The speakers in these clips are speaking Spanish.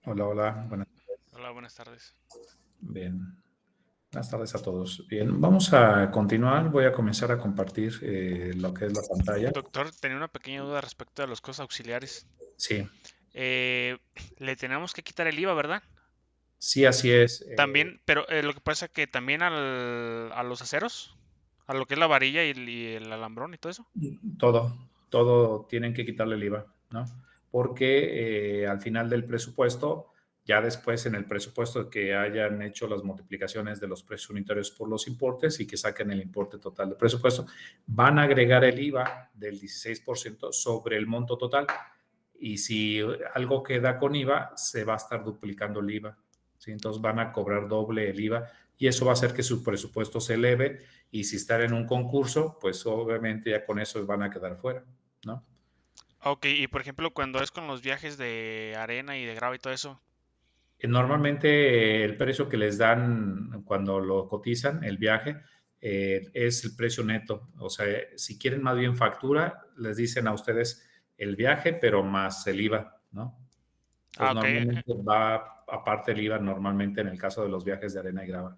Hola, hola, buenas. Hola, buenas tardes. Bien, buenas tardes a todos. Bien, vamos a continuar. Voy a comenzar a compartir lo que es la pantalla. Doctor, tenía una pequeña duda respecto a los costos auxiliares. Sí, Eh, Le tenemos que quitar el IVA, ¿verdad? sí, así es. También, pero lo que pasa que también a los aceros, a lo que es la varilla y el alambrón y todo eso. Todo tienen que quitarle el IVA, ¿no? Porque al final del presupuesto, ya después en el presupuesto que hayan hecho las multiplicaciones de los precios unitarios por los importes y que saquen el importe total del presupuesto, van a agregar el IVA del 16% sobre el monto total. Y si algo queda con IVA, se va a estar duplicando el IVA. ¿Sí? Entonces van a cobrar doble el IVA y eso va a hacer que su presupuesto se eleve y si están en un concurso, pues obviamente ya con eso van a quedar fuera, ¿no? Ok, y por ejemplo, cuando es con los viajes de arena y de grava y todo eso. Normalmente el precio que les dan cuando lo cotizan, el viaje, es el precio neto. O sea, si quieren más bien factura, les dicen a ustedes el viaje, pero más el IVA, ¿no? Ah, Entonces, ok. normalmente va aparte el IVA, normalmente en el caso de los viajes de arena y grava.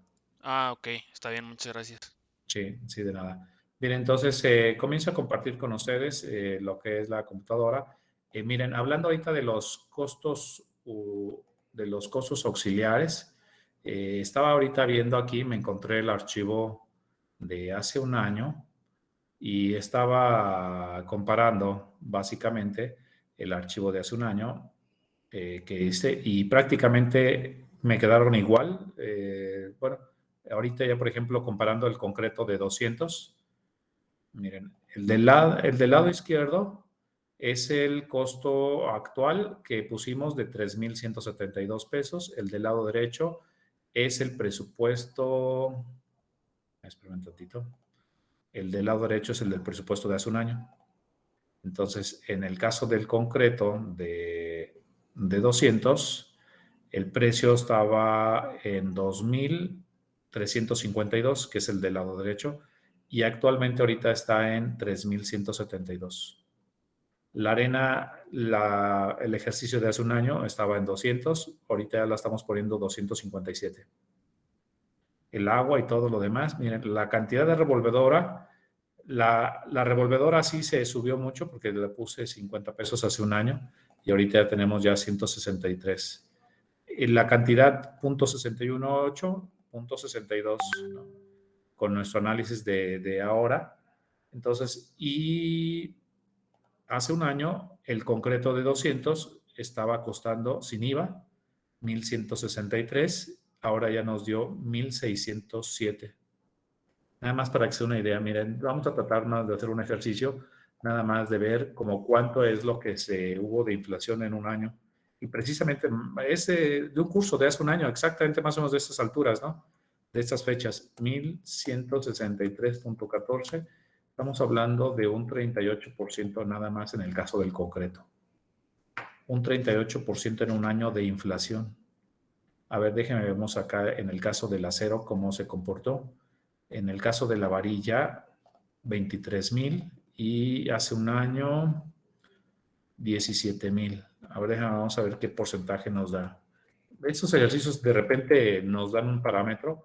Ok, está bien, muchas gracias. Sí, sí, de nada. Bien, entonces comienzo a compartir con ustedes lo que es la computadora. Miren, hablando ahorita de los costos auxiliares, estaba ahorita viendo aquí, me encontré el archivo de hace un año y estaba comparando básicamente el archivo de hace un año que hice y prácticamente me quedaron igual. Bueno, ahorita ya, por ejemplo, comparando el concreto de 200, miren, el del lado izquierdo es el costo actual que pusimos de 3,172 pesos. El del lado derecho es el presupuesto, espera un tantito, el del lado derecho es el del presupuesto de hace un año. Entonces, en el caso del concreto de 200, el precio estaba en 2,352, que es el del lado derecho, y actualmente ahorita está en 3,172. La arena, el ejercicio de hace un año estaba en 200, ahorita ya la estamos poniendo 257. El agua y todo lo demás, miren, la cantidad de revolvedora, la revolvedora sí se subió mucho porque le puse 50 pesos hace un año y ahorita ya tenemos ya 163. Y la cantidad .618, .62, ¿no? Con nuestro análisis de ahora. Entonces, y hace un año el concreto de 200 estaba costando sin IVA 1,163, ahora ya nos dio 1,607. Nada más para que se una idea, miren, vamos a tratar de hacer un ejercicio, nada más de ver como cuánto es lo que se hubo de inflación en un año. Y precisamente es de un curso de hace un año, exactamente más o menos de estas alturas, ¿no? De estas fechas, 1,163.14. Estamos hablando de un 38% nada más en el caso del concreto. Un 38% en un año de inflación. A ver, déjenme vemos acá en el caso del acero cómo se comportó. En el caso de la varilla, 23,000 y hace un año 17,000. A ver, vamos a ver qué porcentaje nos da. Estos ejercicios de repente nos dan un parámetro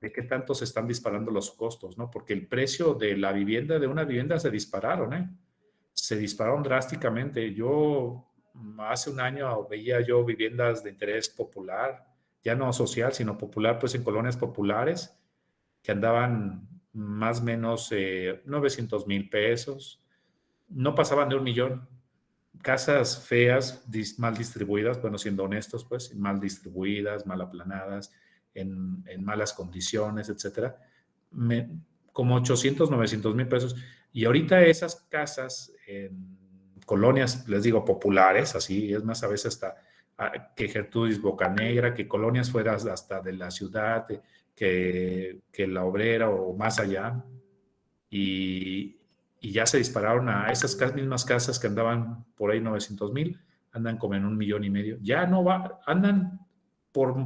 de qué tanto se están disparando los costos, ¿no? Porque el precio de la vivienda, de una vivienda, se dispararon, ¿eh? Se dispararon drásticamente. Yo hace un año veía yo viviendas de interés popular, ya no social, sino popular, pues en colonias populares, que andaban más o menos 900,000 pesos, no pasaban de 1,000,000. Casas feas, mal distribuidas, bueno, siendo honestos, pues, mal distribuidas, mal aplanadas, en malas condiciones, etcétera, como 800, 900,000 pesos. Y ahorita esas casas en colonias, les digo, populares, así, es más, a veces hasta que Gertrudis Bocanegra, que colonias fuera hasta de la ciudad, que La Obrera o más allá, y, y ya se dispararon a esas mismas casas que andaban por ahí 900,000, andan como en 1,5 millones. Ya no va, andan por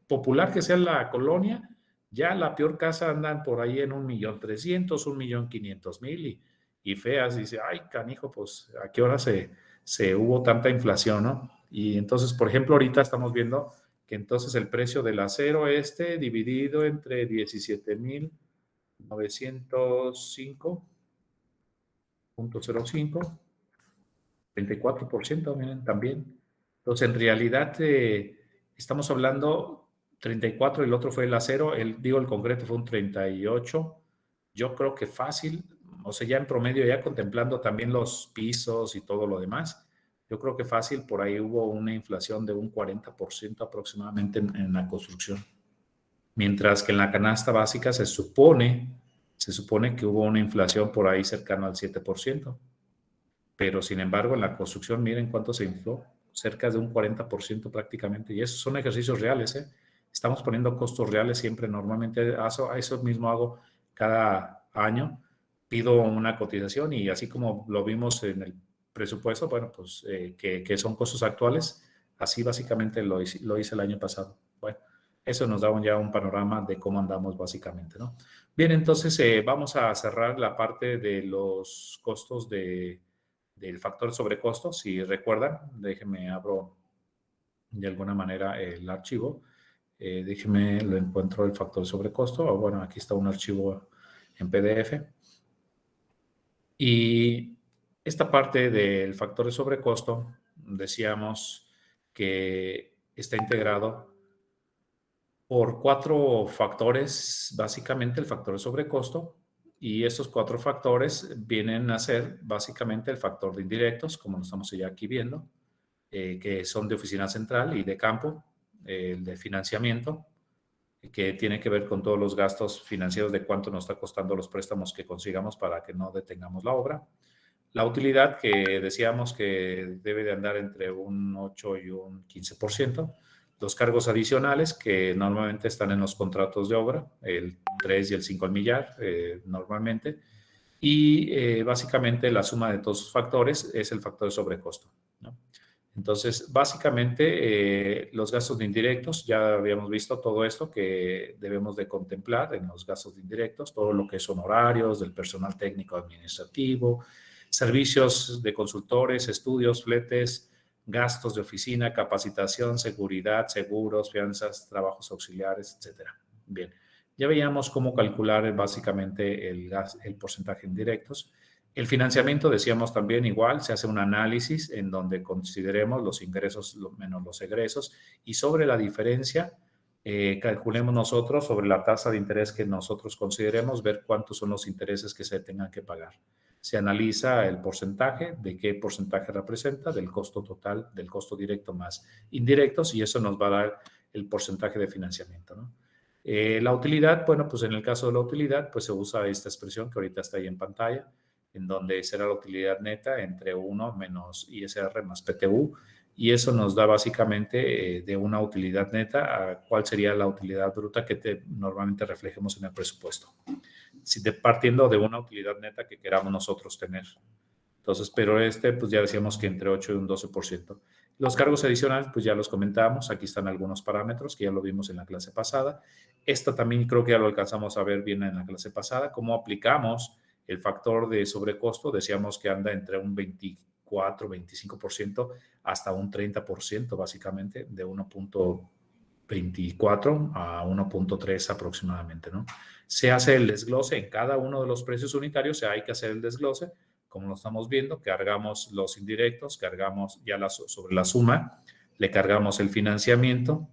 popular que sea la colonia, ya la peor casa andan por ahí en 1,300,000, 1,500,000 y feas. Dice, ay, canijo, pues a qué hora se hubo tanta inflación, ¿no? Y entonces, por ejemplo, ahorita estamos viendo que entonces el precio del acero dividido entre 17,905.05, 34%, miren, también. Entonces, en realidad, estamos hablando 34, el otro fue el acero, el concreto fue un 38. Yo creo que fácil, o sea, ya en promedio, ya contemplando también los pisos y todo lo demás, yo creo que fácil, por ahí hubo una inflación de un 40% aproximadamente en la construcción. Mientras que en la canasta básica se supone que hubo una inflación por ahí cercana al 7%. Pero sin embargo, en la construcción, miren cuánto se infló, cerca de un 40% prácticamente. Y esos son ejercicios reales, ¿eh? Estamos poniendo costos reales siempre. Normalmente eso mismo hago cada año. Pido una cotización y así como lo vimos en el presupuesto, bueno, pues que son costos actuales, así básicamente lo hice el año pasado. Bueno, eso nos da ya un panorama de cómo andamos básicamente, ¿no? Bien, entonces vamos a cerrar la parte de los costos del factor sobre costo. Si recuerdan, déjenme abro de alguna manera el archivo. Déjenme, lo encuentro el factor sobre costo. Bueno, aquí está un archivo en PDF. Y esta parte del factor de sobrecosto, decíamos que está integrado por 4 factores, básicamente el factor de sobrecosto, y estos 4 factores vienen a ser básicamente el factor de indirectos, como lo estamos ya aquí viendo, que son de oficina central y de campo, el de financiamiento, que tiene que ver con todos los gastos financieros de cuánto nos está costando los préstamos que consigamos para que no detengamos la obra. La utilidad, que decíamos que debe de andar entre un 8 y un 15%. Los cargos adicionales, que normalmente están en los contratos de obra, el 3 y el 5 al millar, normalmente. Y básicamente la suma de todos esos factores es el factor de sobrecosto, ¿no? Entonces, básicamente, los gastos de indirectos, ya habíamos visto todo esto que debemos de contemplar en los gastos de indirectos, todo lo que son horarios del personal técnico administrativo, servicios de consultores, estudios, fletes, gastos de oficina, capacitación, seguridad, seguros, fianzas, trabajos auxiliares, etcétera. Bien, ya veíamos cómo calcular básicamente el porcentaje en directos. El financiamiento, decíamos también igual, se hace un análisis en donde consideremos los ingresos menos los egresos y sobre la diferencia calculemos nosotros sobre la tasa de interés que nosotros consideremos, ver cuántos son los intereses que se tengan que pagar. Se analiza el porcentaje, de qué porcentaje representa, del costo total, del costo directo más indirectos, y eso nos va a dar el porcentaje de financiamiento, ¿no? La utilidad, bueno, pues en el caso de la utilidad, pues se usa esta expresión que ahorita está ahí en pantalla, en donde será la utilidad neta entre 1 menos ISR más PTU, y eso nos da básicamente de una utilidad neta a cuál sería la utilidad bruta que normalmente reflejemos en el presupuesto, partiendo de una utilidad neta que queramos nosotros tener. Entonces, pero pues ya decíamos que entre 8 y un 12%. Los cargos adicionales, pues ya los comentamos. Aquí están algunos parámetros que ya lo vimos en la clase pasada. Esto también creo que ya lo alcanzamos a ver bien en la clase pasada. Cómo aplicamos el factor de sobrecosto. Decíamos que anda entre un 24, 25% hasta un 30%, básicamente, de 1.24 a 1.3 aproximadamente, ¿no? Se hace el desglose en cada uno de los precios unitarios. Hay que hacer el desglose. Como lo estamos viendo, cargamos los indirectos, cargamos ya sobre la suma, le cargamos el financiamiento,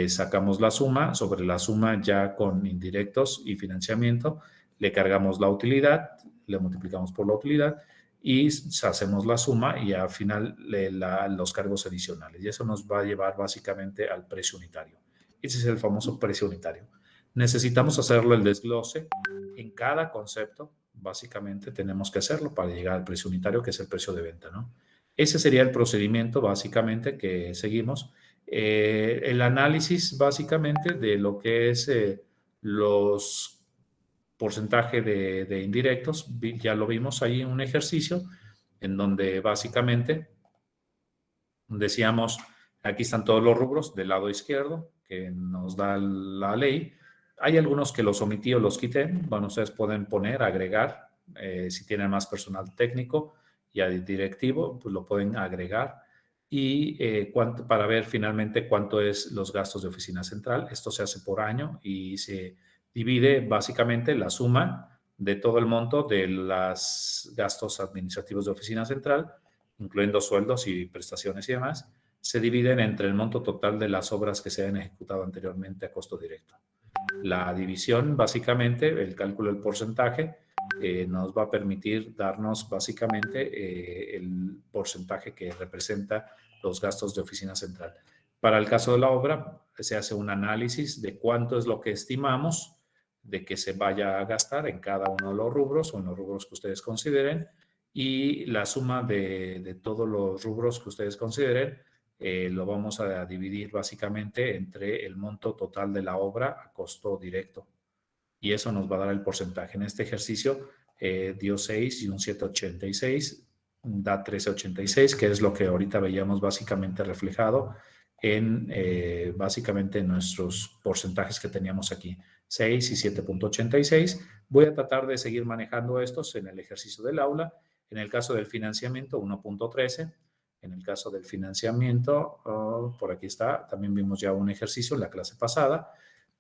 sacamos la suma, sobre la suma ya con indirectos y financiamiento, le cargamos la utilidad, le multiplicamos por la utilidad y hacemos la suma y al final los cargos adicionales. Y eso nos va a llevar básicamente al precio unitario. Ese es el famoso precio unitario. Necesitamos hacerlo el desglose en cada concepto. Básicamente tenemos que hacerlo para llegar al precio unitario, que es el precio de venta, ¿no? Ese sería el procedimiento básicamente que seguimos. El análisis básicamente de lo que es los porcentajes de indirectos, ya lo vimos ahí en un ejercicio en donde básicamente decíamos, aquí están todos los rubros del lado izquierdo que nos da la ley. Hay algunos que los omití o los quité. Bueno, ustedes pueden poner, agregar, si tienen más personal técnico y directivo, pues lo pueden agregar. y para ver finalmente cuánto es los gastos de oficina central. Esto se hace por año y se divide básicamente la suma de todo el monto de los gastos administrativos de oficina central, incluyendo sueldos y prestaciones y demás, se dividen entre el monto total de las obras que se han ejecutado anteriormente a costo directo. La división, básicamente, el cálculo del porcentaje, nos va a permitir darnos básicamente el porcentaje que representa los gastos de oficina central. Para el caso de la obra, se hace un análisis de cuánto es lo que estimamos de que se vaya a gastar en cada uno de los rubros o en los rubros que ustedes consideren, y la suma de todos los rubros que ustedes consideren lo vamos a dividir básicamente entre el monto total de la obra a costo directo. Y eso nos va a dar el porcentaje. En este ejercicio dio 6 y un 7,86, da 13,86, que es lo que ahorita veíamos básicamente reflejado en básicamente nuestros porcentajes que teníamos aquí, 6 y 7,86. Voy a tratar de seguir manejando estos en el ejercicio del aula. En el caso del financiamiento, 1,13. En el caso del financiamiento, por aquí está, también vimos ya un ejercicio en la clase pasada,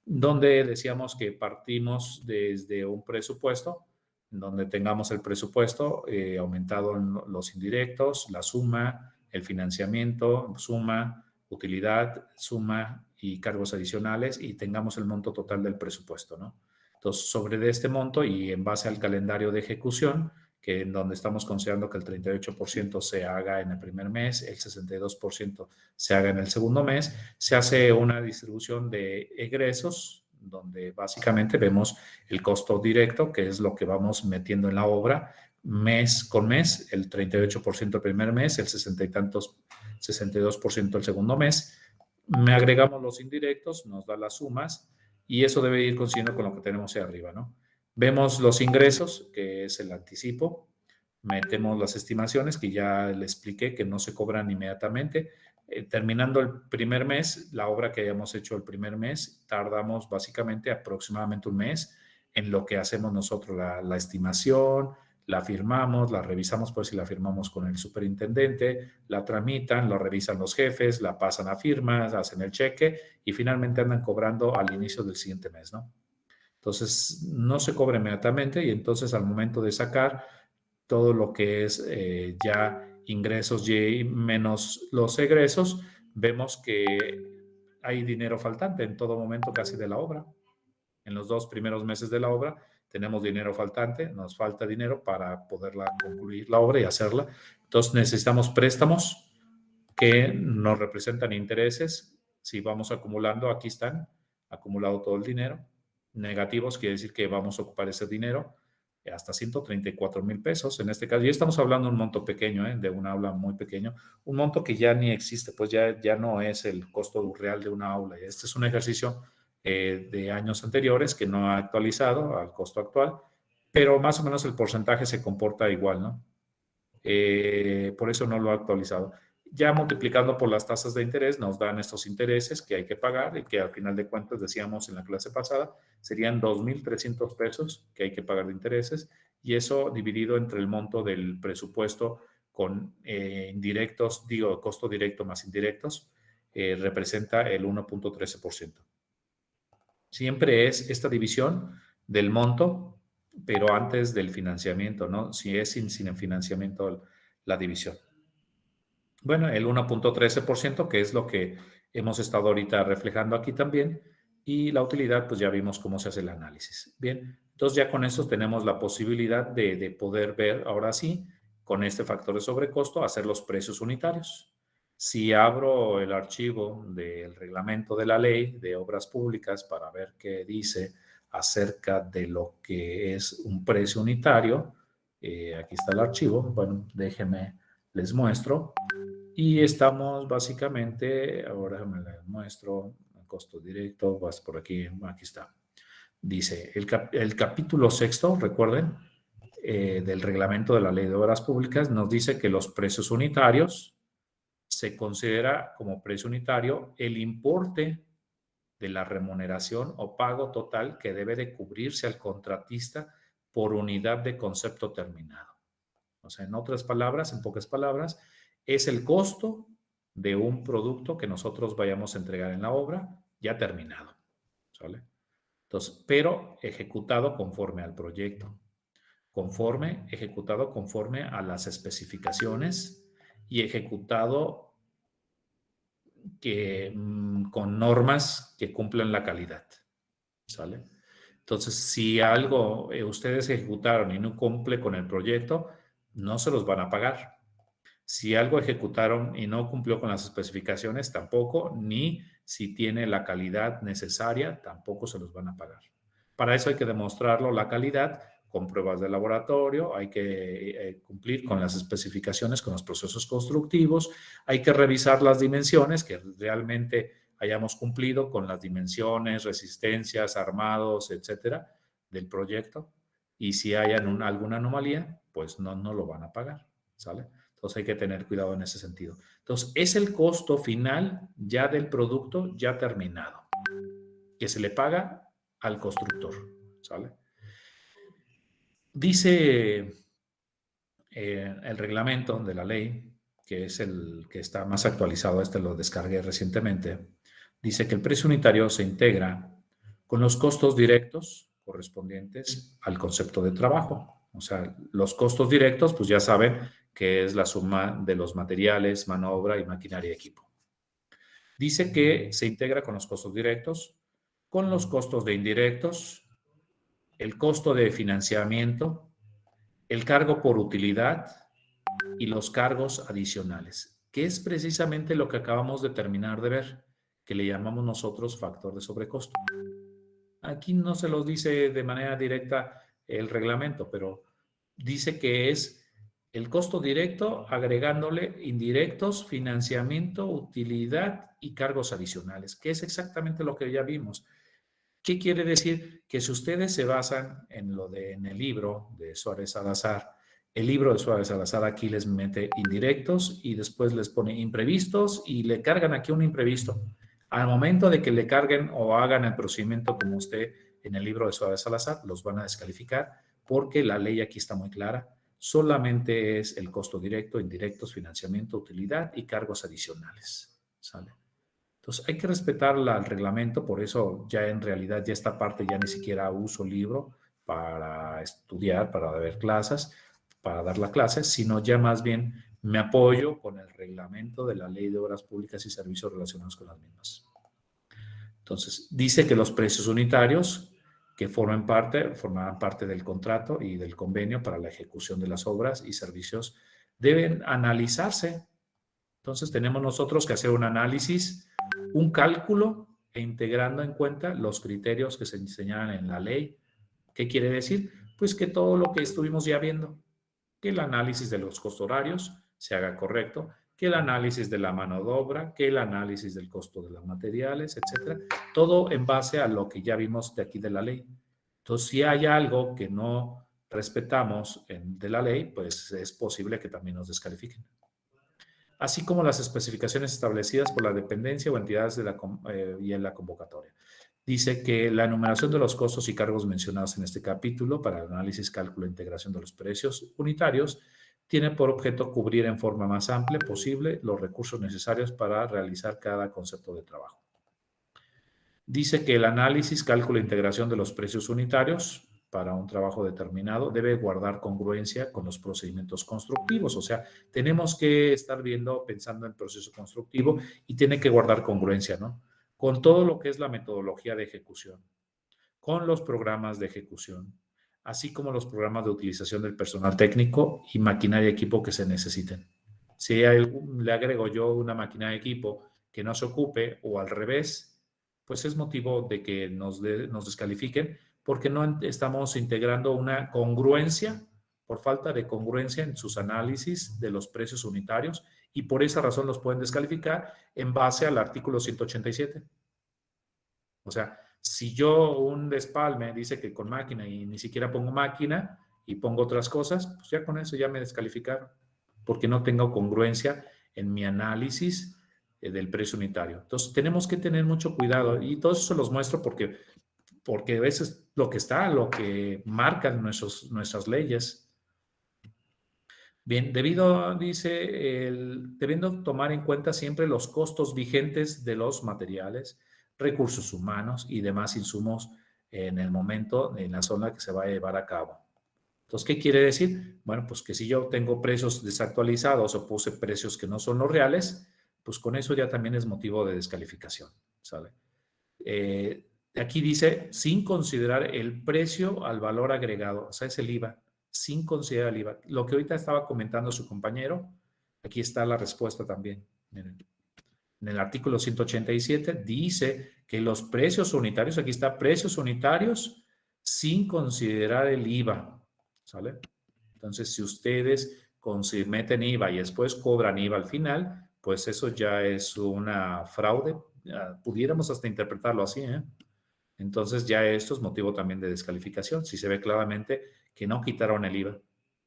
donde decíamos que partimos desde un presupuesto, donde tengamos el presupuesto aumentado en los indirectos, la suma, el financiamiento, suma, utilidad, suma y cargos adicionales, y tengamos el monto total del presupuesto, ¿no? Entonces, sobre de este monto y en base al calendario de ejecución, que en donde estamos considerando que el 38% se haga en el primer mes, el 62% se haga en el segundo mes, se hace una distribución de egresos, donde básicamente vemos el costo directo, que es lo que vamos metiendo en la obra mes con mes, el 38% el primer mes, el 60 y tantos, 62% el segundo mes. Me agregamos los indirectos, nos da las sumas, y eso debe ir coincidiendo con lo que tenemos ahí arriba, ¿no? Vemos los ingresos, que es el anticipo. Metemos las estimaciones, que ya le expliqué que no se cobran inmediatamente. Terminando el primer mes, la obra que hayamos hecho el primer mes, tardamos básicamente aproximadamente un mes en lo que hacemos nosotros la estimación, la firmamos, la revisamos, pues si la firmamos con el superintendente, la tramitan, lo revisan los jefes, la pasan a firmas, hacen el cheque y finalmente andan cobrando al inicio del siguiente mes, ¿no? Entonces, no se cobra inmediatamente, y entonces al momento de sacar todo lo que es ya ingresos y menos los egresos, vemos que hay dinero faltante en todo momento casi de la obra. En los 2 primeros meses de la obra tenemos dinero faltante, nos falta dinero para poderla concluir la obra y hacerla. Entonces necesitamos préstamos que nos representan intereses. Si vamos acumulando, aquí están, acumulado todo el dinero. Negativos quiere decir que vamos a ocupar ese dinero hasta 134,000 pesos. En este caso, ya estamos hablando de un monto pequeño, de un aula muy pequeño, un monto que ya ni existe, pues ya no es el costo real de una aula. Este es un ejercicio de años anteriores que no ha actualizado al costo actual, pero más o menos el porcentaje se comporta igual, ¿no? Por eso no lo ha actualizado. Ya multiplicando por las tasas de interés nos dan estos intereses que hay que pagar, y que al final de cuentas, decíamos en la clase pasada, serían 2,300 pesos que hay que pagar de intereses, y eso dividido entre el monto del presupuesto con indirectos, digo, costo directo más indirectos, representa el 1,13%. Siempre es esta división del monto, pero antes del financiamiento, ¿no? Si es sin el financiamiento, la división. Bueno, el 1,13%, que es lo que hemos estado ahorita reflejando aquí también, y la utilidad, pues ya vimos cómo se hace el análisis. Bien, entonces ya con esto tenemos la posibilidad de poder ver, ahora sí, con este factor de sobrecosto, hacer los precios unitarios. Si abro el archivo del reglamento de la ley de obras públicas para ver qué dice acerca de lo que es un precio unitario, aquí está el archivo, bueno, déjenme, les muestro. Y estamos básicamente, ahora me la muestro, costo directo, vas por aquí, aquí está. Dice, el capítulo 6, recuerden, del reglamento de la ley de obras públicas, nos dice que los precios unitarios se considera como precio unitario el importe de la remuneración o pago total que debe de cubrirse al contratista por unidad de concepto terminado. O sea, en otras palabras, en pocas palabras, es el costo de un producto que nosotros vayamos a entregar en la obra ya terminado, ¿sale? Entonces, pero ejecutado conforme al proyecto, ejecutado conforme a las especificaciones y ejecutado con normas que cumplan la calidad, ¿sale? Entonces, si algo ustedes ejecutaron y no cumple con el proyecto, no se los van a pagar. Si algo ejecutaron y no cumplió con las especificaciones, tampoco, ni si tiene la calidad necesaria, tampoco se los van a pagar. Para eso hay que demostrarlo la calidad con pruebas de laboratorio, hay que cumplir con las especificaciones, con los procesos constructivos, hay que revisar las dimensiones, que realmente hayamos cumplido con las dimensiones, resistencias, armados, etcétera, del proyecto. Y si hay alguna anomalía, pues no lo van a pagar, ¿sale? Entonces hay que tener cuidado en ese sentido. Entonces es el costo final ya del producto ya terminado, que se le paga al constructor, ¿sale? Dice el reglamento de la ley, que es el que está más actualizado, este lo descargué recientemente, dice que el precio unitario se integra con los costos directos correspondientes al concepto de trabajo. O sea, los costos directos, pues ya saben que es la suma de los materiales, mano de obra y maquinaria y equipo. Dice que se integra con los costos directos, con los costos de indirectos, el costo de financiamiento, el cargo por utilidad y los cargos adicionales, que es precisamente lo que acabamos de terminar de ver, que le llamamos nosotros factor de sobrecosto. Aquí no se los dice de manera directa el reglamento, pero dice que es el costo directo agregándole indirectos, financiamiento, utilidad y cargos adicionales, que es exactamente lo que ya vimos. ¿Qué quiere decir? Que si ustedes se basan en el libro de Suárez Salazar, el libro de Suárez Salazar aquí les mete indirectos y después les pone imprevistos y le cargan aquí un imprevisto. Al momento de que le carguen o hagan el procedimiento como usted en el libro de Suárez Salazar, los van a descalificar porque la ley aquí está muy clara. Solamente es el costo directo, indirectos, financiamiento, utilidad y cargos adicionales. ¿Sale? Entonces hay que respetar el reglamento, por eso ya en realidad ya esta parte ya ni siquiera uso libro para estudiar, para ver clases, para dar la clase, sino ya más bien me apoyo con el reglamento de la Ley de Obras Públicas y Servicios relacionados con las mismas. Entonces, dice que los precios unitarios que formarán parte del contrato y del convenio para la ejecución de las obras y servicios deben analizarse. Entonces, tenemos nosotros que hacer un análisis, un cálculo e integrando en cuenta los criterios que se señalan en la ley. ¿Qué quiere decir? Pues que todo lo que estuvimos ya viendo, que el análisis de los costos horarios se haga correcto, que el análisis de la mano de obra, que el análisis del costo de los materiales, etcétera, todo en base a lo que ya vimos de aquí de la ley. Entonces, si hay algo que no respetamos de la ley, pues es posible que también nos descalifiquen, así como las especificaciones establecidas por la dependencia o entidades y en la convocatoria. Dice que la enumeración de los costos y cargos mencionados en este capítulo para el análisis, cálculo e integración de los precios unitarios tiene por objeto cubrir en forma más amplia posible los recursos necesarios para realizar cada concepto de trabajo. Dice que el análisis, cálculo e integración de los precios unitarios para un trabajo determinado debe guardar congruencia con los procedimientos constructivos. O sea, tenemos que estar pensando en el proceso constructivo y tiene que guardar congruencia, ¿no? Con todo lo que es la metodología de ejecución, con los programas de ejecución, así como los programas de utilización del personal técnico y maquinaria y equipo que se necesiten. Si le agrego yo una maquinaria y equipo que no se ocupe o al revés, pues es motivo de que nos descalifiquen porque no estamos integrando una congruencia, por falta de congruencia en sus análisis de los precios unitarios, y por esa razón los pueden descalificar en base al artículo 187. O sea, si yo un despalme dice que con máquina y ni siquiera pongo máquina y pongo otras cosas, pues ya con eso ya me descalificaron, porque no tengo congruencia en mi análisis del precio unitario. Entonces, tenemos que tener mucho cuidado y todo eso se los muestro porque a veces lo que marcan nuestras leyes. Bien, debiendo tomar en cuenta siempre los costos vigentes de los materiales, recursos humanos y demás insumos en el momento, en la zona que se va a llevar a cabo. Entonces, ¿qué quiere decir? Bueno, pues que si yo tengo precios desactualizados o puse precios que no son los reales, pues con eso ya también es motivo de descalificación, ¿sale? Aquí dice, sin considerar el precio al valor agregado, o sea, es el IVA, sin considerar el IVA. Lo que ahorita estaba comentando su compañero, aquí está la respuesta también. Miren. En el artículo 187 dice que los precios unitarios, aquí está, precios unitarios sin considerar el IVA, ¿sale? Entonces, si ustedes meten IVA y después cobran IVA al final, pues eso ya es una fraude. Pudiéramos hasta interpretarlo así, ¿eh? Entonces ya esto es motivo también de descalificación, si se ve claramente que no quitaron el IVA,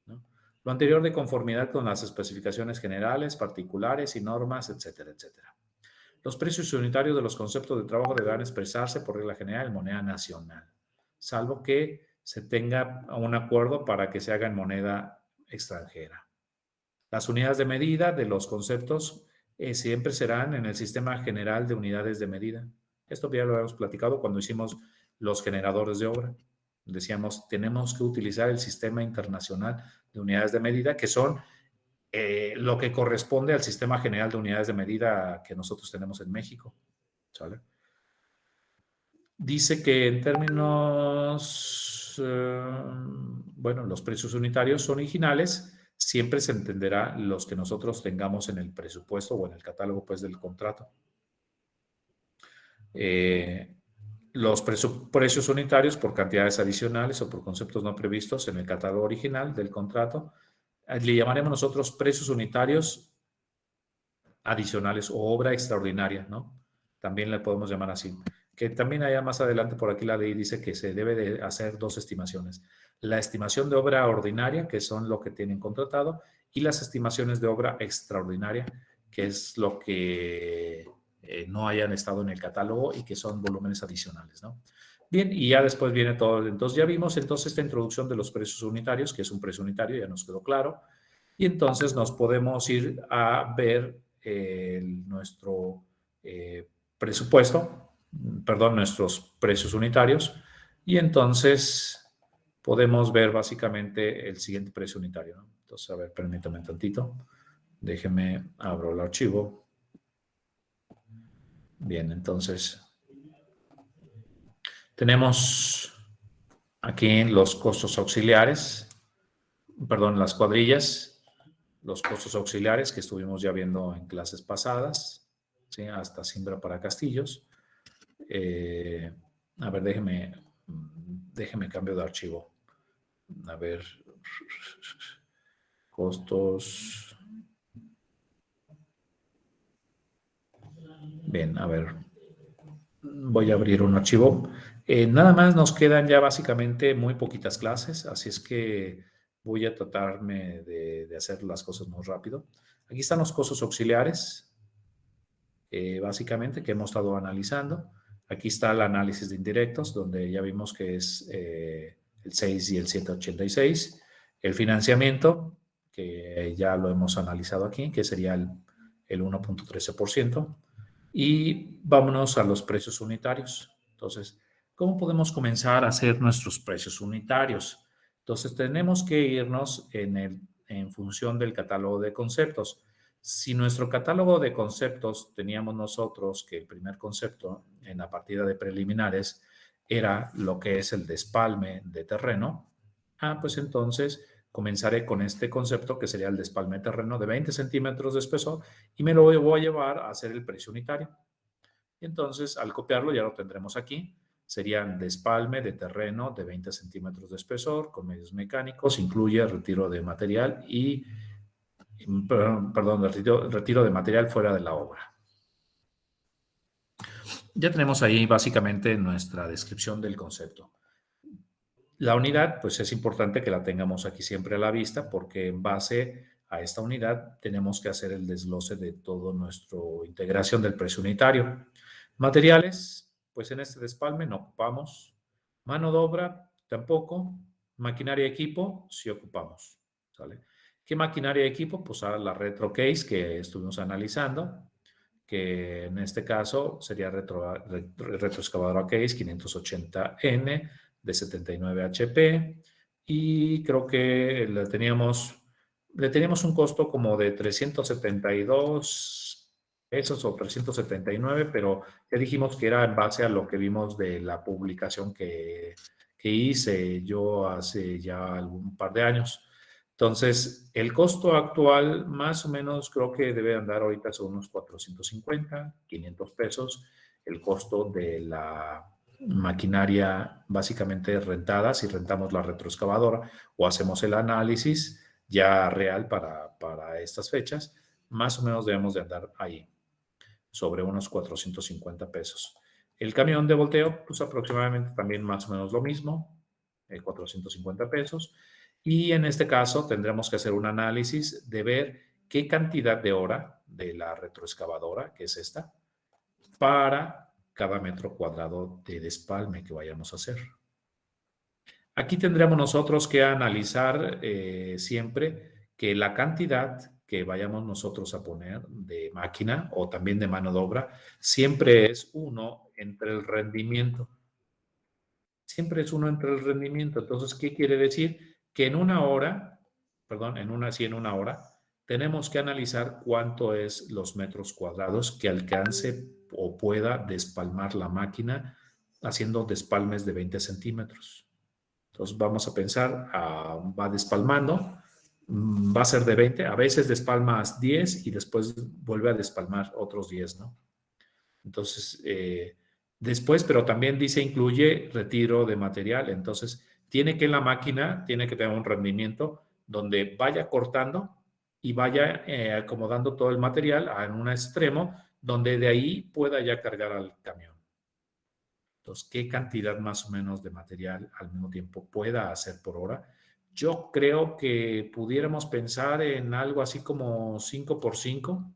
¿no? Lo anterior de conformidad con las especificaciones generales, particulares y normas, etcétera, etcétera. Los precios unitarios de los conceptos de trabajo deberán expresarse por regla general en moneda nacional, salvo que se tenga un acuerdo para que se haga en moneda extranjera. Las unidades de medida de los conceptos siempre serán en el Sistema General de Unidades de Medida. Esto ya lo habíamos platicado cuando hicimos los generadores de obra. Decíamos, tenemos que utilizar el Sistema Internacional de Unidades de Medida, que son lo que corresponde al Sistema General de Unidades de Medida que nosotros tenemos en México. ¿Sale? Dice que en términos, bueno, los precios unitarios originales siempre se entenderá los que nosotros tengamos en el presupuesto o en el catálogo pues del contrato. Los precios unitarios por cantidades adicionales o por conceptos no previstos en el catálogo original del contrato, le llamaremos nosotros precios unitarios adicionales o obra extraordinaria, ¿no? También le podemos llamar así. Que también allá más adelante por aquí la ley dice que se debe de hacer dos estimaciones. La estimación de obra ordinaria, que son lo que tienen contratado, y las estimaciones de obra extraordinaria, que es lo que no hayan estado en el catálogo y que son volúmenes adicionales, ¿no? Bien, y ya después viene todo. Entonces ya vimos entonces esta introducción de los precios unitarios, que es un precio unitario, ya nos quedó claro. Y entonces nos podemos ir a ver nuestro presupuesto, perdón, nuestros precios unitarios, y entonces podemos ver básicamente el siguiente precio unitario, ¿no? Entonces, a ver, permítame un tantito, déjeme, abro el archivo. Bien, entonces, tenemos aquí los costos auxiliares, perdón, las cuadrillas, los costos auxiliares que estuvimos ya viendo en clases pasadas, ¿sí? Hasta Simbra para Castillos. A ver, déjeme cambio de archivo. A ver, costos. Bien, a ver, voy a abrir un archivo. Nada más nos quedan ya básicamente muy poquitas clases, así es que voy a tratarme de hacer las cosas muy rápido. Aquí están los costos auxiliares, básicamente, que hemos estado analizando. Aquí está el análisis de indirectos, donde ya vimos que es el 6 y el 786. El financiamiento, que ya lo hemos analizado aquí, que sería el 1.13%. Y vámonos a los precios unitarios. Entonces, ¿cómo podemos comenzar a hacer nuestros precios unitarios? Entonces, tenemos que irnos en función del catálogo de conceptos. Si nuestro catálogo de conceptos teníamos nosotros que el primer concepto en la partida de preliminares era lo que es el despalme de terreno, pues entonces comenzaré con este concepto que sería el despalme de terreno de 20 centímetros de espesor y me lo voy a llevar a hacer el precio unitario. Y entonces al copiarlo ya lo tendremos aquí. Serían despalme de terreno de 20 centímetros de espesor con medios mecánicos, incluye retiro de material y perdón, retiro de material fuera de la obra. Ya tenemos ahí básicamente nuestra descripción del concepto. La unidad, pues es importante que la tengamos aquí siempre a la vista porque en base a esta unidad tenemos que hacer el desglose de toda nuestra integración del precio unitario. Materiales, pues en este despalme no ocupamos. Mano de obra, tampoco. Maquinaria y equipo, sí ocupamos. ¿Sale? ¿Qué maquinaria y equipo? Pues a la RetroCase que estuvimos analizando, que en este caso sería retroexcavadora Case 580N de 79 HP y creo que le teníamos un costo como de 372 pesos o 379, pero ya dijimos que era en base a lo que vimos de la publicación que hice yo hace ya algún par de años. Entonces, el costo actual más o menos creo que debe andar ahorita sobre unos 450, 500 pesos. El costo de la maquinaria básicamente rentada, si rentamos la retroexcavadora o hacemos el análisis ya real para estas fechas, más o menos debemos de andar ahí, sobre unos 450 pesos. El camión de volteo, pues aproximadamente también más o menos lo mismo, 450 pesos. Y en este caso tendremos que hacer un análisis de ver qué cantidad de hora de la retroexcavadora, que es esta, para cada metro cuadrado de despalme que vayamos a hacer. Aquí tendremos nosotros que analizar siempre que la cantidad que vayamos nosotros a poner de máquina o también de mano de obra siempre es uno entre el rendimiento. Siempre es uno entre el rendimiento. Entonces, ¿qué quiere decir? Que en una hora, perdón, en una hora, tenemos que analizar cuánto es los metros cuadrados que alcance o pueda despalmar la máquina haciendo despalmes de 20 centímetros. Entonces vamos a pensar, va despalmando, va a ser de 20, a veces despalmas 10 y después vuelve a despalmar otros 10, ¿no? Entonces, después, pero también dice incluye retiro de material, entonces tiene que la máquina, tiene que tener un rendimiento donde vaya cortando y vaya acomodando todo el material en un extremo donde de ahí pueda ya cargar al camión. Entonces, ¿qué cantidad más o menos de material al mismo tiempo pueda hacer por hora? Yo creo que pudiéramos pensar en algo así como 5 por 5,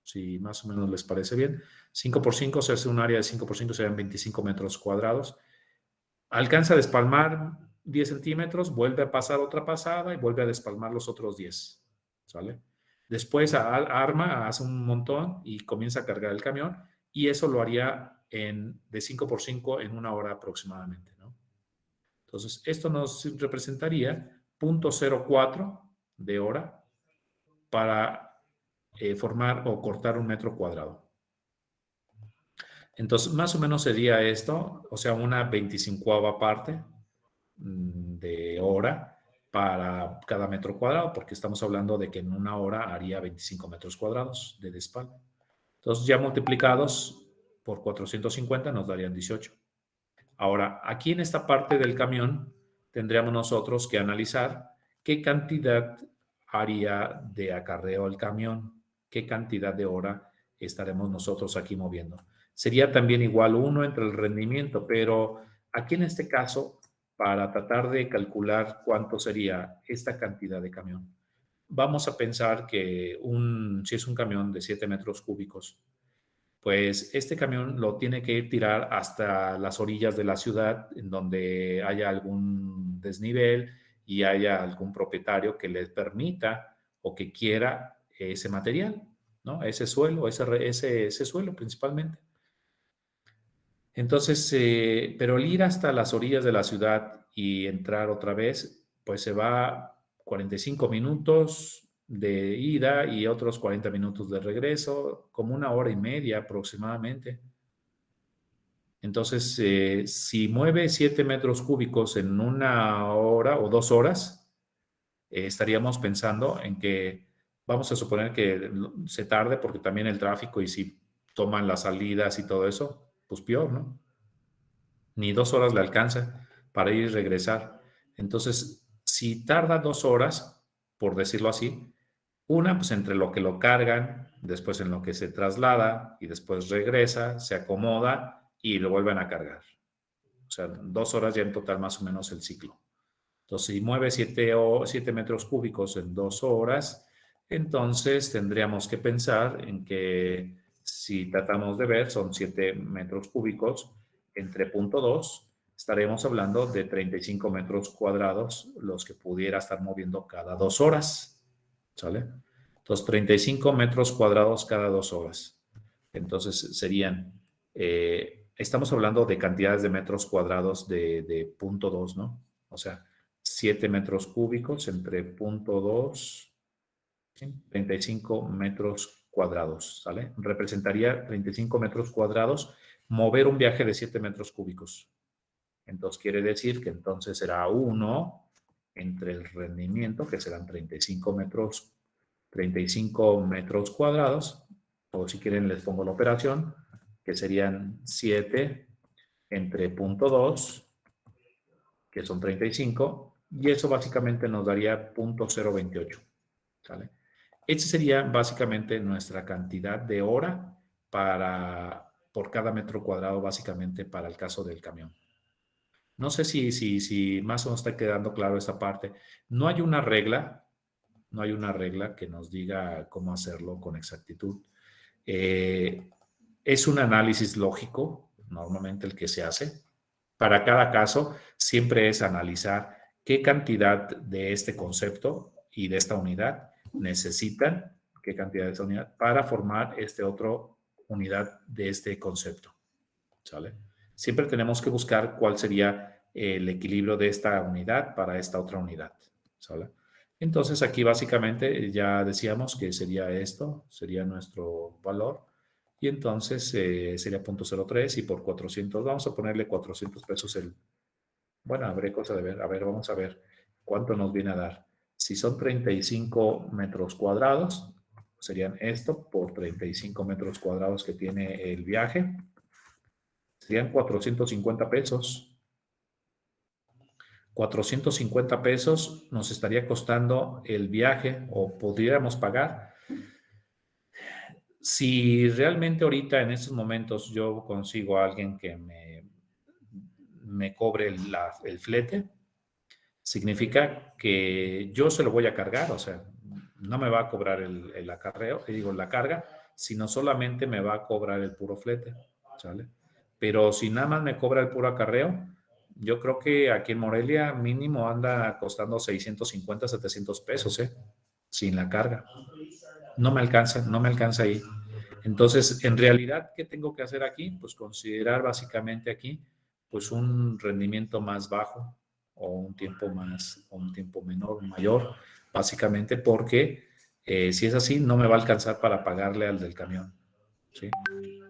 si más o menos les parece bien. 5 por 5 se hace un área de 5 por 5, serían 25 metros cuadrados. Alcanza a despalmar 10 centímetros, vuelve a pasar otra pasada y vuelve a despalmar los otros 10. ¿Sale? Después arma, hace un montón y comienza a cargar el camión y eso lo haría de 5 por 5 en una hora aproximadamente, ¿no? Entonces, esto nos representaría 0.04 de hora para formar o cortar un metro cuadrado. Entonces, más o menos sería esto, o sea, una 25ª parte de hora para cada metro cuadrado, porque estamos hablando de que en una hora haría 25 metros cuadrados de despalme. Entonces, ya multiplicados por 450 nos darían 18. Ahora, aquí en esta parte del camión tendríamos nosotros que analizar qué cantidad haría de acarreo el camión, qué cantidad de hora estaremos nosotros aquí moviendo. Sería también igual uno entre el rendimiento, pero aquí en este caso, para tratar de calcular cuánto sería esta cantidad de camión, vamos a pensar que si es un camión de 7 metros cúbicos, pues este camión lo tiene que ir tirar hasta las orillas de la ciudad, en donde haya algún desnivel y haya algún propietario que les permita o que quiera ese material, ¿no? Ese suelo, ese suelo principalmente. Entonces, pero el ir hasta las orillas de la ciudad y entrar otra vez, pues se va 45 minutos de ida y otros 40 minutos de regreso, como una hora y media aproximadamente. Entonces, si mueve 7 metros cúbicos en una hora o 2 horas, estaríamos pensando en que vamos a suponer que se tarde porque también el tráfico y si toman las salidas y todo eso, pues peor, ¿no? Ni 2 horas le alcanza para ir y regresar. Entonces, si tarda 2 horas, por decirlo así, una, pues entre lo que lo cargan, después en lo que se traslada y después regresa, se acomoda y lo vuelven a cargar. O sea, 2 horas ya en total más o menos el ciclo. Entonces, si mueve 7 metros cúbicos en 2 horas, entonces tendríamos que pensar en que si tratamos de ver, son 7 metros cúbicos entre punto 2, estaremos hablando de 35 metros cuadrados los que pudiera estar moviendo cada 2 horas. ¿sale? Entonces, 35 metros cuadrados cada 2 horas. Entonces, serían, estamos hablando de cantidades de metros cuadrados de 0.2, ¿no? O sea, 7 metros cúbicos entre 0.2, 35 metros cuadrados, ¿sale? Representaría 35 metros cuadrados mover un viaje de 7 metros cúbicos. Entonces, quiere decir que entonces será 1 entre el rendimiento, que serán 35 metros cuadrados, o si quieren les pongo la operación, que serían 7 entre 0.2, que son 35, y eso básicamente nos daría 0.028, ¿sale? Esa sería básicamente nuestra cantidad de hora por cada metro cuadrado, básicamente para el caso del camión. No sé si más o menos está quedando claro esta parte. No hay una regla que nos diga cómo hacerlo con exactitud. Es un análisis lógico, normalmente el que se hace. Para cada caso, siempre es analizar qué cantidad de este concepto y de esta unidad necesitan, qué cantidad de esta unidad, para formar esta otra unidad de este concepto. ¿Sale? Siempre tenemos que buscar cuál sería el equilibrio de esta unidad para esta otra unidad. ¿Sale? Entonces, aquí básicamente ya decíamos que sería esto, sería nuestro valor. Y entonces sería 0.03 y por 400, vamos a ponerle 400 pesos el... Bueno, habré cosa de ver. A ver, vamos a ver cuánto nos viene a dar. Si son 35 metros cuadrados, serían esto por 35 metros cuadrados que tiene el viaje. Serían 450 pesos. 450 pesos nos estaría costando el viaje o podríamos pagar. Si realmente ahorita en estos momentos yo consigo a alguien que me cobre el flete, significa que yo se lo voy a cargar, o sea, no me va a cobrar el acarreo, digo, la carga, sino solamente me va a cobrar el puro flete, ¿sale? Pero si nada más me cobra el puro acarreo, yo creo que aquí en Morelia mínimo anda costando 650, 700 pesos, sin la carga. No me alcanza ahí. Entonces, en realidad, ¿qué tengo que hacer aquí? Pues considerar básicamente aquí, pues un rendimiento más bajo o un tiempo menor, mayor, básicamente porque si es así, no me va a alcanzar para pagarle al del camión, ¿sí?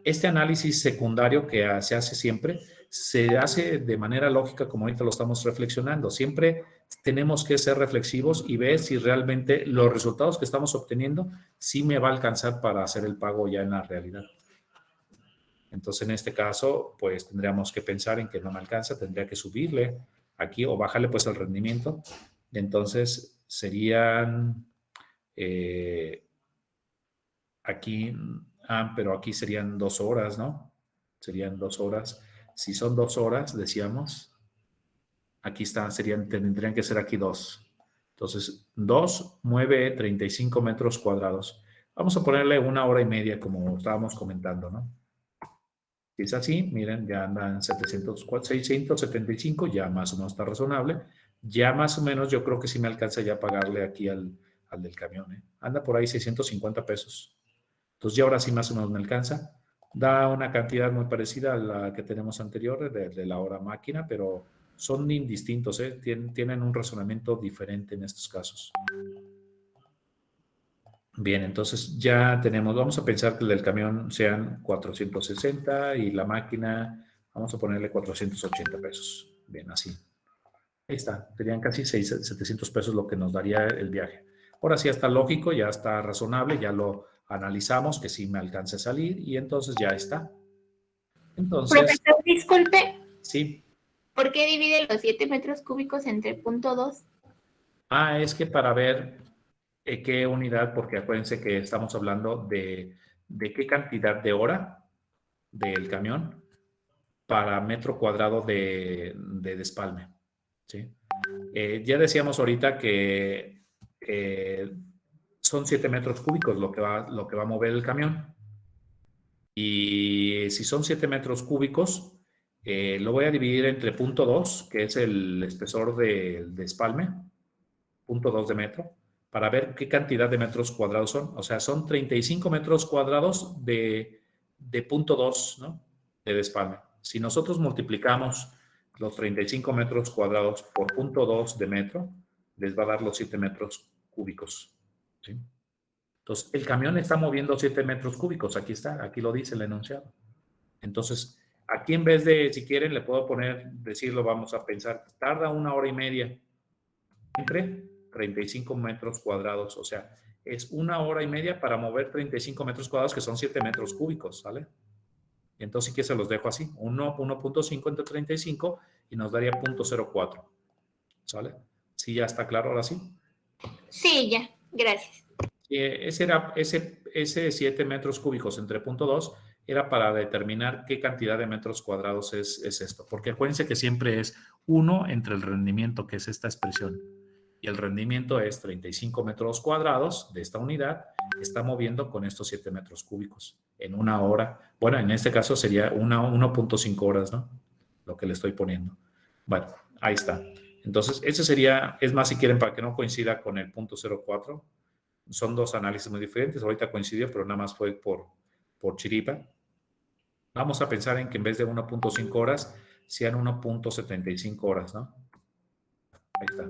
Este análisis secundario que se hace siempre, se hace de manera lógica como ahorita lo estamos reflexionando. Siempre tenemos que ser reflexivos y ver si realmente los resultados que estamos obteniendo sí me va a alcanzar para hacer el pago ya en la realidad. Entonces, en este caso, pues tendríamos que pensar en que no me alcanza, tendría que subirle aquí o bajarle pues el rendimiento. Entonces, serían aquí, pero aquí serían 2 horas, ¿no? Serían 2 horas. Si son 2 horas, decíamos, aquí tendrían que ser aquí 2. Entonces, 2 mueve 35 metros cuadrados. Vamos a ponerle 1 hora y media, como estábamos comentando, ¿no? Si es así, miren, ya andan 675, ya más o menos está razonable. Ya más o menos yo creo que sí me alcanza ya pagarle aquí al del camión, ¿eh? Anda por ahí 650 pesos. Entonces ya ahora sí más o menos me alcanza. Da una cantidad muy parecida a la que tenemos anterior de la hora máquina, pero son indistintos, ¿eh? Tienen un razonamiento diferente en estos casos. Bien, entonces ya tenemos, vamos a pensar que el del camión sean 460 y la máquina, vamos a ponerle 480 pesos. Bien, así. Ahí está, serían casi 700 pesos lo que nos daría el viaje. Ahora sí está lógico, ya está razonable, ya lo analizamos, que sí me alcance a salir y entonces ya está. Entonces, profesor, disculpe. Sí. ¿Por qué divide los 7 metros cúbicos entre 0.2? Es que para ver qué unidad, porque acuérdense que estamos hablando de qué cantidad de hora del camión para metro cuadrado de despalme, ¿sí? Ya decíamos ahorita que son 7 metros cúbicos lo que va a mover el camión. Y si son 7 metros cúbicos, lo voy a dividir entre 0.2, que es el espesor del despalme, 0.2 de metro, para ver qué cantidad de metros cuadrados son. O sea, son 35 metros cuadrados de 0.2, ¿no? De despalme. Si nosotros multiplicamos los 35 metros cuadrados por 0.2 de metro, les va a dar los 7 metros cúbicos. ¿Sí? Entonces, el camión está moviendo 7 metros cúbicos. Aquí está, aquí lo dice el enunciado. Entonces, aquí en vez de, si quieren, le puedo decirlo, vamos a pensar, tarda 1 hora y media entre 35 metros cuadrados. O sea, es 1 hora y media para mover 35 metros cuadrados, que son 7 metros cúbicos, ¿sale? Y entonces, ¿qué se los dejo así? 1.5 entre 35 y nos daría 0.04, ¿sale? ¿Sí ya está claro ahora sí? Sí, ya, gracias. Ese 7 metros cúbicos entre 0.2 era para determinar qué cantidad de metros cuadrados es esto. Porque acuérdense que siempre es 1 entre el rendimiento, que es esta expresión. Y el rendimiento es 35 metros cuadrados de esta unidad, está moviendo con estos 7 metros cúbicos en 1 hora. Bueno, en este caso sería 1.5 horas, ¿no? Lo que le estoy poniendo. Bueno, ahí está. Entonces, ese sería, es más, si quieren, para que no coincida con el 0.04, son dos análisis muy diferentes. Ahorita coincidió, pero nada más fue por chiripa. Vamos a pensar en que en vez de 1.5 horas, sean 1.75 horas, ¿no? Ahí está.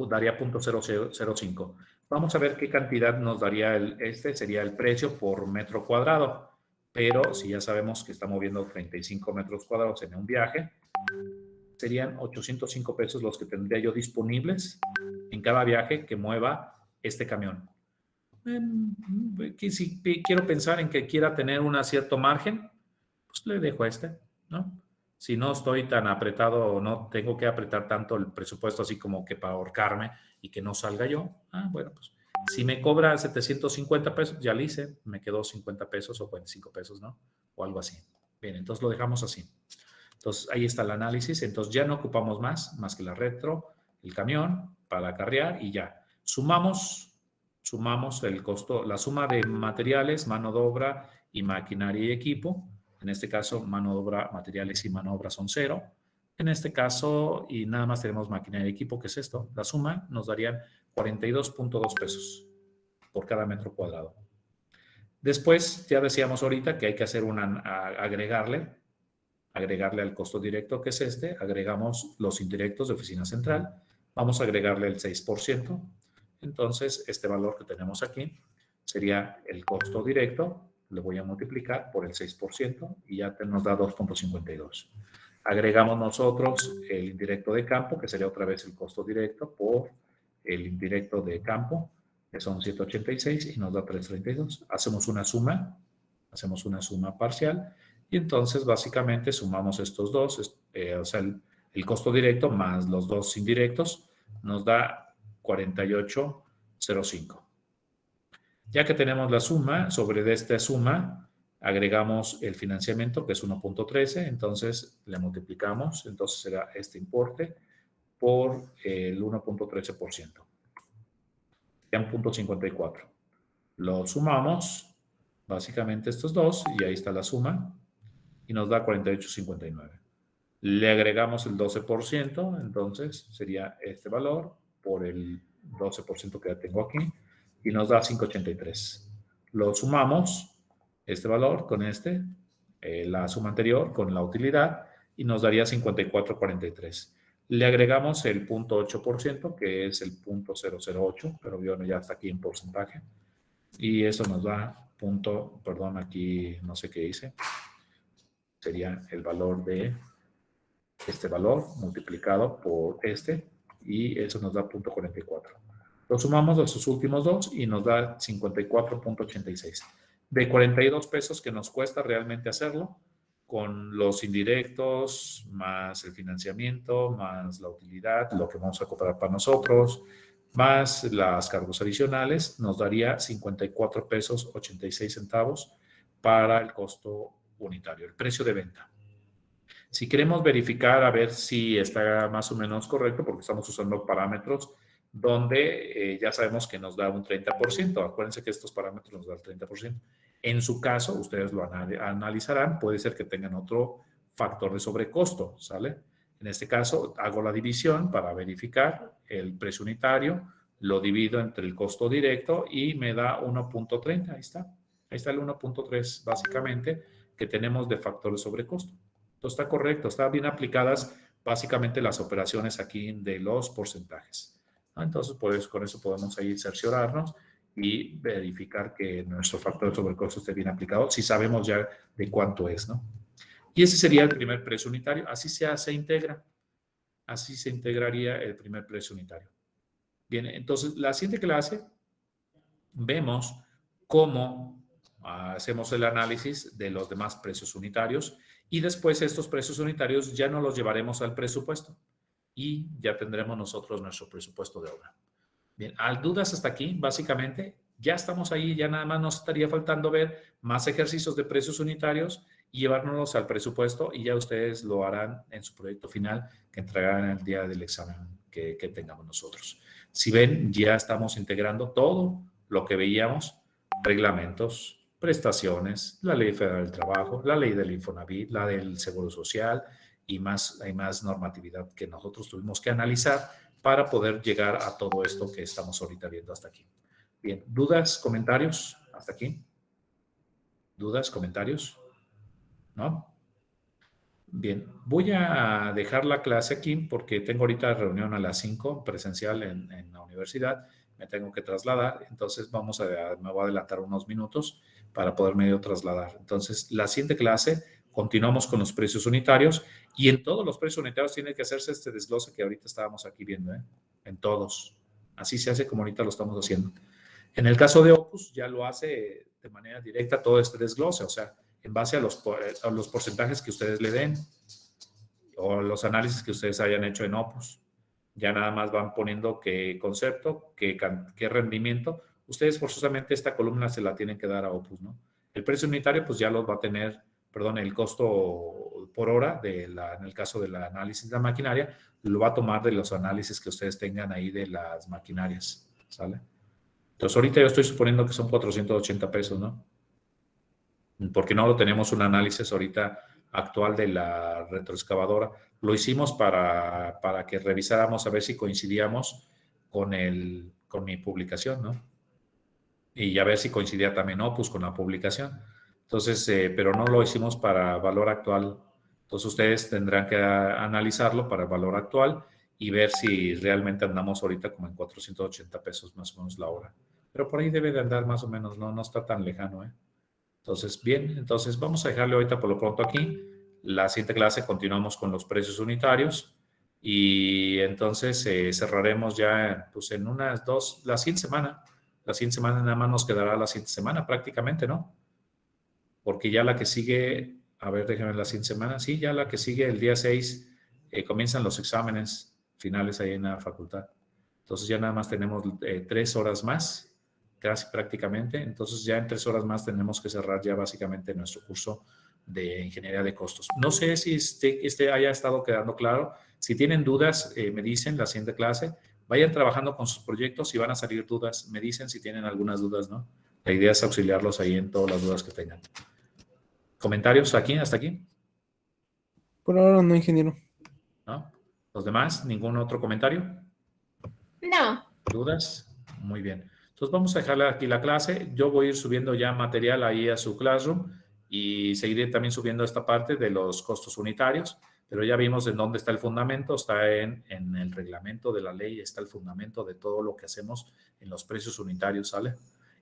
Daría 0.005. Vamos a ver qué cantidad nos daría sería el precio por metro cuadrado. Pero si ya sabemos que está moviendo 35 metros cuadrados en un viaje, serían 805 pesos los que tendría yo disponibles en cada viaje que mueva este camión. Si quiero pensar en que quiera tener un cierto margen, pues le dejo ¿no? Si no estoy tan apretado o no tengo que apretar tanto el presupuesto así como que para ahorcarme y que no salga yo, bueno, pues si me cobra 750 pesos, ya le hice, me quedó 50 pesos o 45 pesos, ¿no? O algo así. Bien, entonces lo dejamos así. Entonces ahí está el análisis, entonces ya no ocupamos más que la retro, el camión para acarrear y ya. Sumamos el costo, la suma de materiales, mano de obra y maquinaria y equipo. En este caso, mano de obra, materiales y mano de obra son 0. En este caso, y nada más tenemos maquinaria y equipo, que es esto. La suma nos darían 42.2 pesos por cada metro cuadrado. Después, ya decíamos ahorita que hay que hacer agregarle al costo directo, que es agregamos los indirectos de oficina central, vamos a agregarle el 6%. Entonces, este valor que tenemos aquí sería el costo directo, le voy a multiplicar por el 6% y ya nos da 2.52. Agregamos nosotros el indirecto de campo, que sería otra vez el costo directo, por el indirecto de campo, que son 786 y nos da 332. Hacemos una suma parcial y entonces básicamente sumamos estos dos, o sea, el costo directo más los dos indirectos nos da 48.05. Ya que tenemos la suma, sobre esta suma agregamos el financiamiento, que es 1.13, entonces le multiplicamos, entonces será este importe por el 1.13%. Serían 0.54. Lo sumamos, básicamente estos dos, y ahí está la suma, y nos da 48.59. Le agregamos el 12%, entonces sería este valor por el 12% que ya tengo aquí, y nos da 5.83. Lo sumamos, este valor con la suma anterior con la utilidad, y nos daría 54.43. Le agregamos el 0.8%, que es el 0.008, pero bueno, ya está aquí en porcentaje, y eso nos da aquí no sé qué hice, sería el valor de este valor multiplicado por y eso nos da 0.44. Lo sumamos a sus últimos dos y nos da 54.86. De 42 pesos que nos cuesta realmente hacerlo, con los indirectos, más el financiamiento, más la utilidad, lo que vamos a cobrar para nosotros, más las cargos adicionales, nos daría 54 pesos 86 centavos para el costo unitario, el precio de venta. Si queremos verificar a ver si está más o menos correcto, porque estamos usando parámetros donde ya sabemos que nos da un 30%. Acuérdense que estos parámetros nos dan el 30%. En su caso, ustedes lo analizarán, puede ser que tengan otro factor de sobrecosto, ¿sale? En este caso, hago la división para verificar el precio unitario, lo divido entre el costo directo y me da 1.30. Ahí está. Ahí está el 1.3 básicamente que tenemos de factor de sobrecosto. Entonces está correcto, están bien aplicadas básicamente las operaciones aquí de los porcentajes. Entonces, pues, con eso podemos ahí cerciorarnos y verificar que nuestro factor de sobrecosto esté bien aplicado, si sabemos ya de cuánto es, ¿no? Y ese sería el primer precio unitario. Así se integra. Así se integraría el primer precio unitario. Bien, entonces, la siguiente clase vemos cómo hacemos el análisis de los demás precios unitarios y después estos precios unitarios ya no los llevaremos al presupuesto y ya tendremos nosotros nuestro presupuesto de obra. Bien, ¿hay dudas hasta aquí? Básicamente, ya estamos ahí, ya nada más nos estaría faltando ver más ejercicios de precios unitarios y llevárnoslos al presupuesto y ya ustedes lo harán en su proyecto final que entregarán el día del examen que tengamos nosotros. Si ven, ya estamos integrando todo lo que veíamos, reglamentos, prestaciones, la Ley Federal del Trabajo, la Ley del Infonavit, la del Seguro Social y hay más normatividad que nosotros tuvimos que analizar para poder llegar a todo esto que estamos ahorita viendo hasta aquí. Bien, ¿dudas, comentarios hasta aquí? ¿Dudas, comentarios? ¿No? Bien, voy a dejar la clase aquí porque tengo ahorita reunión a las 5 presencial en la universidad. Me tengo que trasladar, entonces me voy a adelantar unos minutos para poderme yo trasladar. Entonces, la siguiente clase continuamos con los precios unitarios y en todos los precios unitarios tiene que hacerse este desglose que ahorita estábamos aquí viendo, ¿eh? En todos. Así se hace como ahorita lo estamos haciendo. En el caso de Opus ya lo hace de manera directa todo este desglose, o sea, en base a los porcentajes que ustedes le den o los análisis que ustedes hayan hecho en Opus. Ya nada más van poniendo qué concepto, qué rendimiento. Ustedes forzosamente esta columna se la tienen que dar a Opus, ¿no? El precio unitario pues ya los va a tener, perdón, el costo por hora en el caso del análisis de la maquinaria, lo va a tomar de los análisis que ustedes tengan ahí de las maquinarias, ¿sale? Entonces ahorita yo estoy suponiendo que son 480 pesos, ¿no? Porque no lo tenemos un análisis ahorita actual de la retroexcavadora. Lo hicimos para que revisáramos a ver si coincidíamos con mi publicación, ¿no? Y a ver si coincidía también Opus con la publicación. Entonces, pero no lo hicimos para valor actual. Entonces, ustedes tendrán que analizarlo para el valor actual y ver si realmente andamos ahorita como en 480 pesos más o menos la hora. Pero por ahí debe de andar más o menos, no está tan lejano, ¿eh? Entonces, bien, entonces vamos a dejarle ahorita por lo pronto aquí. La siguiente clase continuamos con los precios unitarios y entonces cerraremos ya pues en unas dos, la siguiente semana. La siguiente semana nada más nos quedará la siguiente semana prácticamente, ¿no? Porque ya la que sigue, a ver, déjenme la siguiente semana. Sí, ya la que sigue, el día 6, comienzan los exámenes finales ahí en la facultad. Entonces ya nada más tenemos 3 horas más, casi prácticamente. Entonces ya en 3 horas más tenemos que cerrar ya básicamente nuestro curso de ingeniería de costos. No sé si este haya estado quedando claro. Si tienen dudas, me dicen la siguiente clase. Vayan trabajando con sus proyectos y van a salir dudas. Me dicen si tienen algunas dudas, ¿no? La idea es auxiliarlos ahí en todas las dudas que tengan. ¿Comentarios aquí, hasta aquí? Por ahora no, ingeniero. ¿No? ¿Los demás? ¿Ningún otro comentario? No. ¿Dudas? Muy bien. Entonces vamos a dejarle aquí la clase. Yo voy a ir subiendo ya material ahí a su Classroom y seguiré también subiendo esta parte de los costos unitarios, pero ya vimos en dónde está el fundamento, está en el reglamento de la ley, está el fundamento de todo lo que hacemos en los precios unitarios, ¿sale?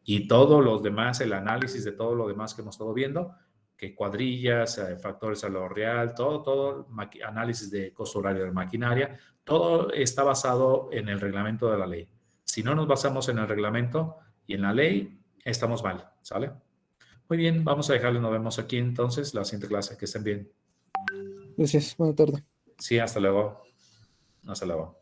Y todos los demás, el análisis de todo lo demás que hemos estado viendo, que cuadrillas, factores a lo real, todo análisis de costo horario de maquinaria, todo está basado en el reglamento de la ley. Si no nos basamos en el reglamento y en la ley, estamos mal, ¿sale? Muy bien, vamos a dejarle, nos vemos aquí entonces, la siguiente clase, que estén bien. Gracias, buena tarde. Sí, hasta luego. Hasta luego.